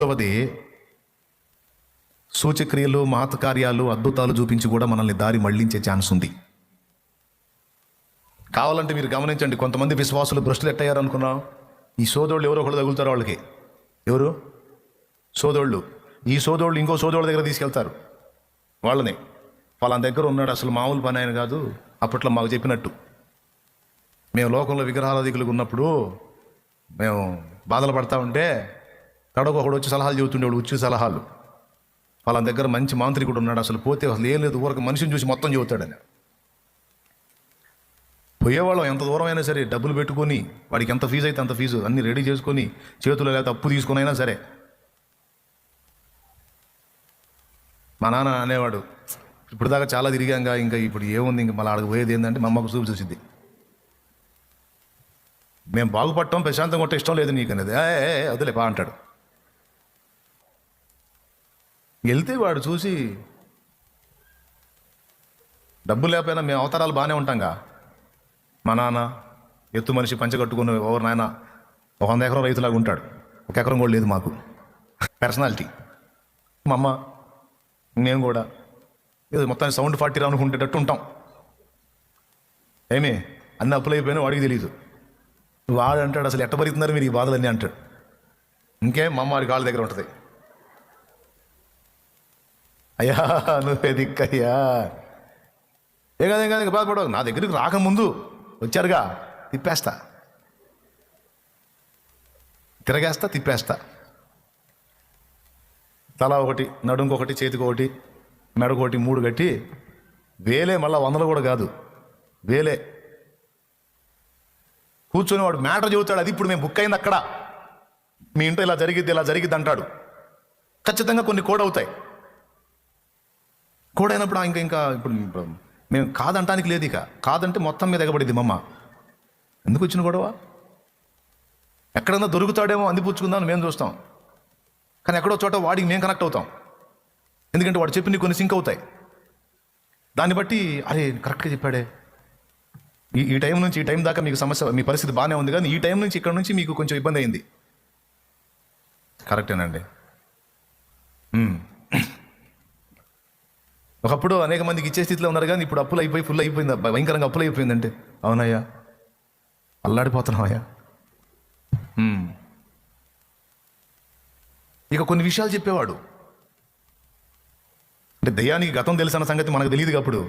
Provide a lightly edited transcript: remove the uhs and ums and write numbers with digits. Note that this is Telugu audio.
రెండవది, సూచక్రియలు, మహత్కార్యాలు, అద్భుతాలు చూపించి కూడా మనల్ని దారి మళ్లించే ఛాన్స్ ఉంది. కావాలంటే మీరు గమనించండి, కొంతమంది విశ్వాసులు భ్రష్టులు ఎట్టయ్యారు అనుకున్నాం. ఈ సోదరులు ఎవరో ఒకళ్ళు తగులుతారు వాళ్ళకి. ఎవరు? సోదరుళ్ళు. ఈ సోదరుళ్ళు ఇంకో సోదరుల దగ్గర తీసుకెళ్తారు వాళ్ళని. వాళ్ళ దగ్గర ఉన్నాడు, అసలు మామూలు పని ఆయన కాదు. అప్పట్లో మాకు చెప్పినట్టు, మేము లోకంలో విగ్రహారాధికులకు ఉన్నప్పుడు మేము బాధలు పడతా ఉంటే తడొకడు వచ్చి సలహాలు చెబుతుండేవాడు, ఉచ్చు సలహాలు. వాళ్ళ దగ్గర మంచి మాంత్రికుడు ఉన్నాడు, అసలు పోతే అసలు ఏం లేదు, ఊరికి మనిషిని చూసి మొత్తం చెబుతాడని. పోయేవాళ్ళం ఎంత దూరం అయినా సరే డబ్బులు పెట్టుకొని, వాడికి ఎంత ఫీజు అయితే అంత ఫీజు అన్నీ రెడీ చేసుకొని, చేతులు లేకపోతే అప్పు తీసుకుని అయినా సరే. మా నాన్న అనేవాడు, ఇప్పుడు దాకా చాలా తిరిగాంగా, ఇంకా ఇప్పుడు ఏముంది, ఇంక మళ్ళీ ఆడకు పోయేది ఏంటంటే మా అమ్మకు చూపు చూసింది. మేము బాగుపడటం ప్రశాంతంగా కొట్టే ఇష్టం లేదు నీకు అనేది. వదిలే బా అంటాడు. వెళ్తే వాడు చూసి, డబ్బు లేకపోయినా మేము అవతారాలు బాగానే ఉంటాంగా. మా నాన్న ఎత్తు మనిషి, పంచ కట్టుకుని ఎవరు నాయన 100 ఎకరం రైతులాగా ఉంటాడు, 1 ఎకరం కూడా లేదు మాకు. పర్సనాలిటీ. మా అమ్మ, మేము కూడా ఏదో మొత్తాన్ని సౌండ్ 40 అనుకుంటేటట్టు ఉంటాం. ఏమే అన్ని అప్పులు అయిపోయినా వాడికి తెలియదు. వాడు అంటాడు, అసలు ఎట్ట భరిస్తున్నారు మీరు ఈ బాధలన్నీ అంటాడు. ఇంకేం మా అమ్మ వాడి కాళ్ళ దగ్గర ఉంటుంది. అయ్యా నువ్వే దిక్కయ్యా, ఏ కాదు బాధపడవు, నా దగ్గరికి రాకముందు వచ్చారుగా, తిప్పేస్తా, తిరగేస్తా, తిప్పేస్తా. తల ఒకటి, నడుంకొకటి, చేతికొకటి, మెడకొకటి, 3 కట్టి వేలే, మళ్ళీ 100 కూడా కాదు, వేలే. కూర్చొని వాడు మ్యాటర్ చెబుతాడు. అది ఇప్పుడు మేము బుక్ అయింది అక్కడ, మీ ఇంట్లో ఇలా జరిగిద్ది అంటాడు. ఖచ్చితంగా కొన్ని కోడ్ అవుతాయి. కోడ్ అయినప్పుడు ఇంకా ఇప్పుడు మేము కాదంటానికి లేదు. ఇక కాదంటే మొత్తం మీద ఎగబడింది మమ్మ. ఎందుకు వచ్చిన గొడవ? ఎక్కడన్నా దొరుకుతాడేమో అందిపుచ్చుకుందామని మేము చూస్తాం, కానీ ఎక్కడో చోట వాడికి మేము కనెక్ట్ అవుతాం. ఎందుకంటే వాడు చెప్పి కొన్ని సింక్ అవుతాయి. దాన్ని బట్టి అరే కరెక్ట్గా చెప్పాడే, ఈ టైం నుంచి ఈ టైం దాకా మీకు సమస్య, మీ పరిస్థితి బాగానే ఉంది, కానీ ఈ టైం నుంచి ఇక్కడ నుంచి మీకు కొంచెం ఇబ్బంది అయింది. కరెక్టేనండి. ఒకప్పుడు అనేక మందికి ఇచ్చే స్థితిలో ఉన్నారు, కానీ ఇప్పుడు అప్పులు అయిపోయి ఫుల్ అయిపోయింది, భయంకరంగా అప్పులు అయిపోయిందంటే. అవునయ్యా, అల్లాడిపోతున్నావయ్యా. ఇక కొన్ని విషయాలు చెప్పేవాడు. అంటే దయ్యానికి గతం తెలుసన్న సంగతి మనకు తెలియదు. అప్పుడు